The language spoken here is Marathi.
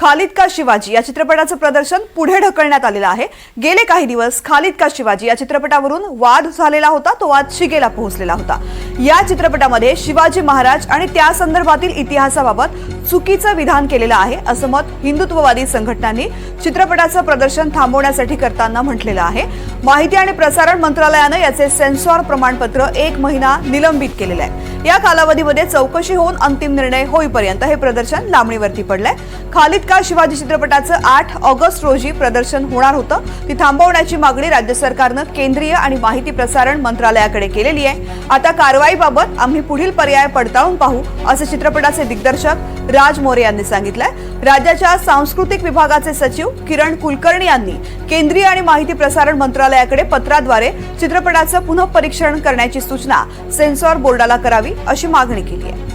खालिद का शिवाजी या चित्रपटाचं प्रदर्शन पुढे ढकलण्यात आलेलं आहे। गेले काही दिवस खालिद का शिवाजी या चित्रपटावरून वाद झालेला होता, तो वाद शिगेला पोहोचलेला होता। या चित्रपटामध्ये शिवाजी महाराज आणि त्या संदर्भातील इतिहासाबाबत चुकीचं विधान केलेलं आहे असं मत हिंदुत्ववादी संघटनांनी चित्रपटाचं प्रदर्शन थांबवण्यासाठी करताना म्हटलेलं आहे। माहिती आणि प्रसारण मंत्रालयानं याचे सेन्सॉर प्रमाणपत्र 1 महिना निलंबित केलेलं आहे। या कालावधीमध्ये चौकशी होऊन अंतिम निर्णय होईपर्यंत हे प्रदर्शन लांबणीवरती पडलंय। खालिद का शिवाजी चित्रपटाचं 8 ऑगस्ट रोजी प्रदर्शन होणार होतं, ती थांबवण्याची मागणी राज्य सरकारनं केंद्रीय आणि माहिती प्रसारण मंत्रालयाकडे केलेली आहे। आता कारवाईबाबत आम्ही पुढील पर्याय पडताळून पाहू असं चित्रपटाचे दिग्दर्शक राज मोरे यांनी सांगितलंय। राज्याच्या सांस्कृतिक विभागाचे सचिव किरण कुलकर्णी यांनी केंद्रीय आणि माहिती प्रसारण मंत्रालयाकडे पत्राद्वारे चित्रपटाचं पुनःपरीक्षण करण्याची सूचना सेन्सॉर बोर्डाला करावी अशी मागणी केली आहे।